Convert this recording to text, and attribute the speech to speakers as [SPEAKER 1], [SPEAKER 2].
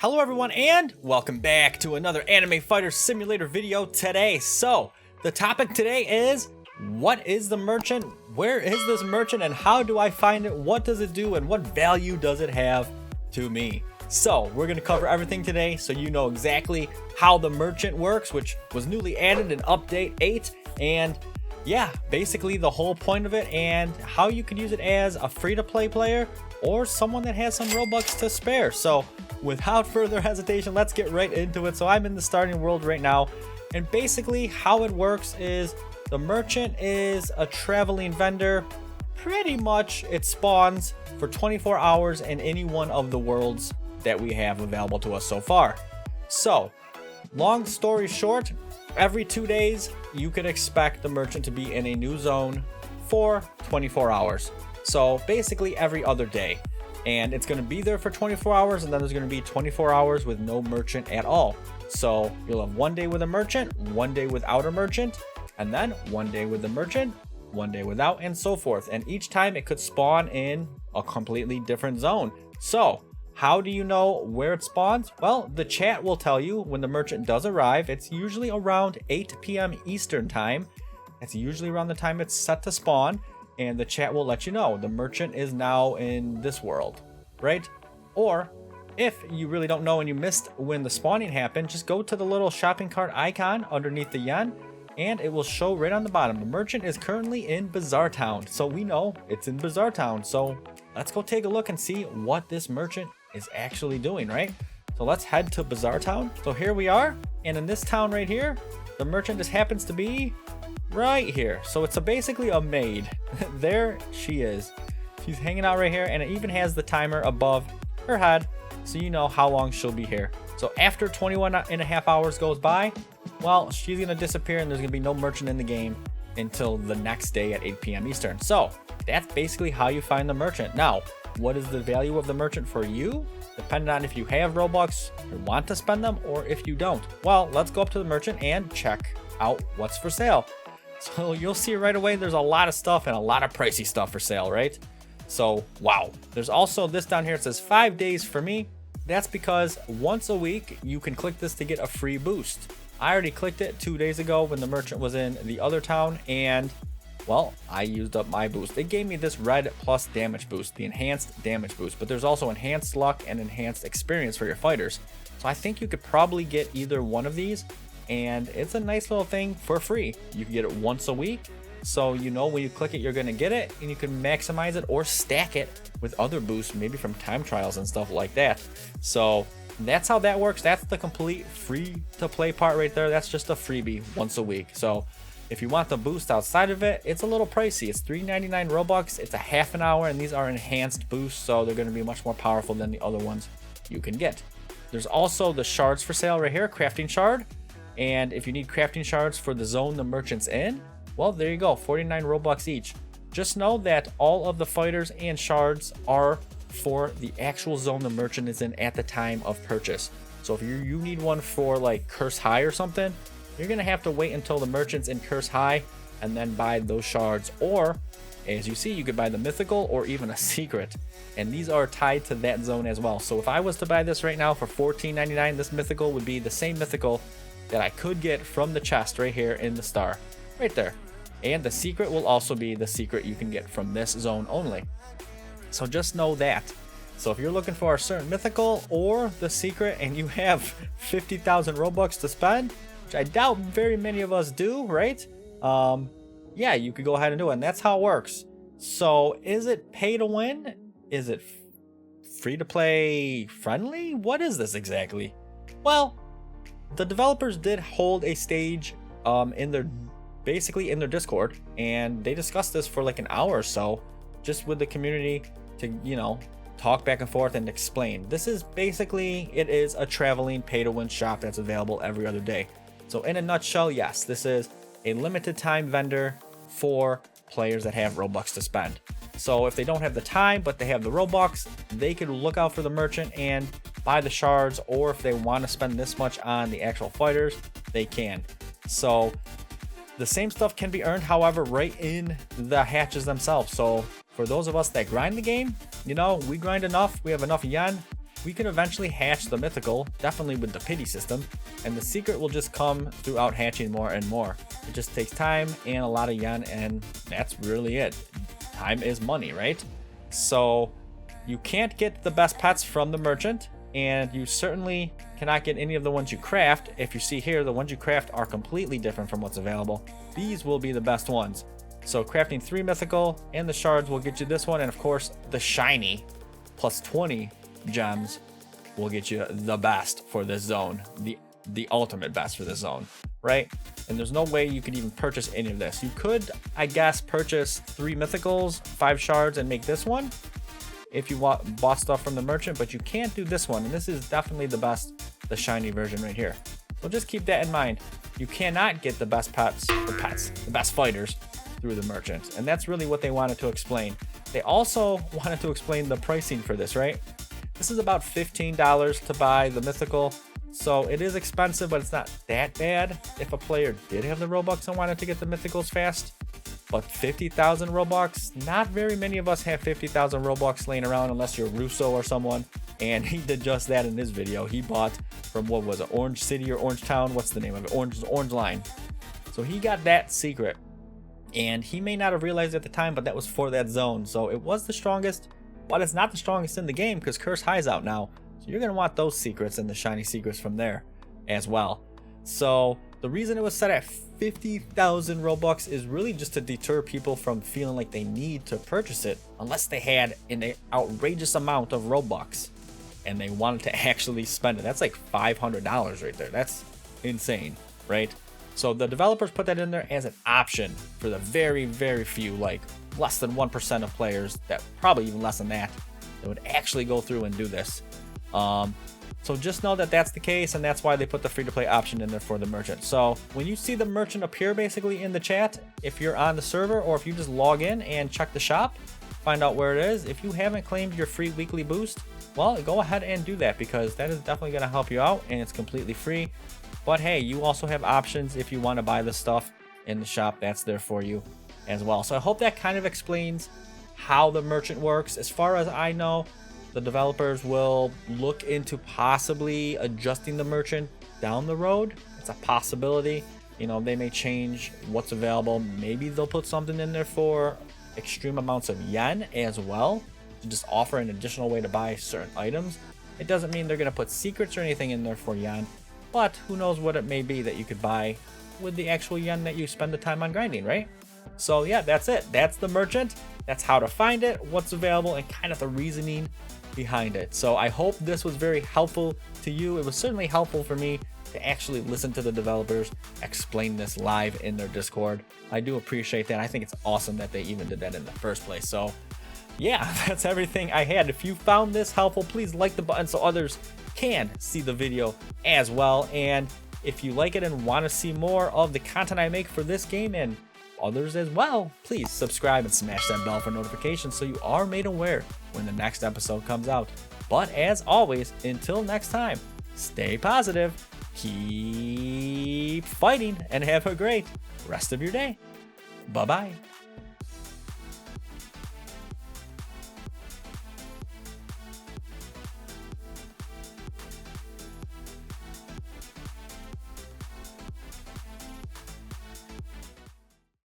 [SPEAKER 1] Hello everyone and welcome back to another Anime Fighter Simulator video today. So, the topic today is, what is the merchant? Where is this merchant and how do I find it? What does it do and what value does it have to me? So, we're going to cover everything today so you know exactly how the merchant works, which was newly added in Update 8. And yeah, basically the whole point of it and how you can use it as a free-to-play player or someone that has some Robux to spare. So, without further hesitation, let's get right into it. So I'm in the starting world right now, and basically how it works is the merchant is a traveling vendor. Pretty much it spawns for 24 hours in any one of the worlds that we have available to us so far. So, long story short, every 2 days you could expect the merchant to be in a new zone for 24 hours. So basically every other day. And it's going to be there for 24 hours, and then there's going to be 24 hours with no merchant at all. So you'll have 1 day with a merchant, 1 day without a merchant, and then 1 day with the merchant, 1 day without, and so forth. And each time it could spawn in a completely different zone. So how do you know where it spawns? Well, the chat will tell you when the merchant does arrive. It's usually around 8 p.m. Eastern time. It's usually around the time it's set to spawn. And the chat will let you know the merchant is now in this world, right? Or if you really don't know and you missed when the spawning happened, just go to the little shopping cart icon underneath the yen and it will show right on the bottom. The merchant is currently in Bazaar Town. So we know it's in Bazaar Town. So let's go take a look and see what this merchant is actually doing, right? So let's head to Bazaar Town. So here we are. And in this town right here, the merchant just happens to be right here. So it's basically a maid. There she is. She's hanging out right here, and it even has the timer above her head so you know how long she'll be here. So after 21 and a half hours goes by, well, she's gonna disappear and there's gonna be no merchant in the game until the next day at 8 p.m. Eastern. So that's basically how you find the merchant. Now, what is the value of the merchant for you? Depending on if you have Robux or want to spend them, or if you don't. Well, let's go up to the merchant and check out what's for sale. So you'll see right away there's a lot of stuff and a lot of pricey stuff for sale, right? So, wow. There's also this down here. It says 5 days for me. That's because once a week you can click this to get a free boost. I already clicked it 2 days ago when the merchant was in the other town, and well, I used up my boost. It gave me this red plus damage boost, the enhanced damage boost, but there's also enhanced luck and enhanced experience for your fighters. So I think you could probably get either one of these, and it's a nice little thing for free. You can get it once a week, so you know when you click it you're going to get it, and you can maximize it or stack it with other boosts, maybe from time trials and stuff like that. So that's how that works. That's the complete free to play part right there. That's just a freebie once a week. So if you want the boost outside of it, it's a little pricey. It's $3.99 Robux. It's a half an hour, and these are enhanced boosts, so they're going to be much more powerful than the other ones you can get. There's also the shards for sale right here, crafting shard. And if you need crafting shards for the zone the merchant's in, well, there you go, 49 Robux each. Just know that all of the fighters and shards are for the actual zone the merchant is in at the time of purchase. So if you need one for like Curse High or something, you're going to have to wait until the merchant's in Curse High and then buy those shards. Or, as you see, you could buy the mythical or even a secret. And these are tied to that zone as well. So if I was to buy this right now for $14.99, this mythical would be the same mythical that I could get from the chest right here in the star, right there. And the secret will also be the secret you can get from this zone only. So just know that. So if you're looking for a certain mythical or the secret and you have 50,000 Robux to spend, which I doubt very many of us do, right? Yeah, you could go ahead and do it, and that's how it works. So is it pay to win? Is it free to play friendly? What is this exactly? Well, the developers did hold a stage basically in their Discord, and they discussed this for like an hour or so just with the community to, you know, talk back and forth and explain. This is basically, it is a traveling pay to win shop that's available every other day. So in a nutshell, yes, this is a limited time vendor for players that have Robux to spend. So if they don't have the time but they have the Robux, they could look out for the merchant and buy the shards, or if they want to spend this much on the actual fighters, they can. So the same stuff can be earned, however, right in the hatches themselves. So for those of us that grind the game, you know, we grind enough, we have enough yen, we can eventually hatch the mythical, definitely with the pity system, and the secret will just come throughout hatching more and more. It just takes time and a lot of yen, and that's really it. Time is money, right? So you can't get the best pets from the merchant, and you certainly cannot get any of the ones you craft. If you see here, the ones you craft are completely different from what's available. These will be the best ones. So crafting 3 mythical and the shards will get you this one, and of course the shiny plus 20 gems will get you the best for this zone, the ultimate best for this zone, right? And there's no way you could even purchase any of this. You could, I guess, purchase 3 mythicals, 5 shards, and make this one if you bought stuff from the merchant, but you can't do this one, and this is definitely the best, the shiny version right here. So just keep that in mind. You cannot get the best the best fighters through the merchant, and that's really what they wanted to explain. They also wanted to explain the pricing for this, right? This is about $15 to buy the mythical, so it is expensive, but it's not that bad if a player did have the Robux and wanted to get the mythicals fast. But 50,000 Robux, not very many of us have 50,000 Robux laying around unless you're Russo or someone, and he did just that in this video. He bought from, what was it, Orange City or Orange Town? What's the name of it? Orange Line. So he got that secret, and he may not have realized at the time, but that was for that zone. So it was the strongest, but it's not the strongest in the game because Curse High's out now. So you're going to want those secrets and the shiny secrets from there as well. So the reason it was set at 50,000 Robux is really just to deter people from feeling like they need to purchase it unless they had an outrageous amount of Robux and they wanted to actually spend it. That's like $500 right there. That's insane, right? So the developers put that in there as an option for the very, very few, like less than 1% of players, that probably even less than that would actually go through and do this. So just know that that's the case, and that's why they put the free-to-play option in there for the merchant. So when you see the merchant appear basically in the chat, if you're on the server or if you just log in and check the shop, find out where it is. If you haven't claimed your free weekly boost, well, go ahead and do that because that is definitely going to help you out, and it's completely free. But hey, you also have options if you want to buy the stuff in the shop. That's there for you as well. So I hope that kind of explains how the merchant works. As far as I know, the developers will look into possibly adjusting the merchant down the road. It's a possibility. You know, they may change what's available. Maybe they'll put something in there for extreme amounts of yen as well, to just offer an additional way to buy certain items. It doesn't mean they're going to put secrets or anything in there for yen, but who knows what it may be that you could buy with the actual yen that you spend the time on grinding, right? So yeah, that's it. That's the merchant. That's how to find it, what's available, and kind of the reasoning behind it. So I hope this was very helpful to you. It was certainly helpful for me to actually listen to the developers explain this live in their Discord. I do appreciate that. I think it's awesome that they even did that in the first place. So yeah, that's everything I had. If you found this helpful, please like the button so others can see the video as well. And if you like it and want to see more of the content I make for this game and others as well, please subscribe and smash that bell for notifications so you are made aware when the next episode comes out. But as always, until next time, stay positive, keep fighting, and have a great rest of your day. Bye-bye.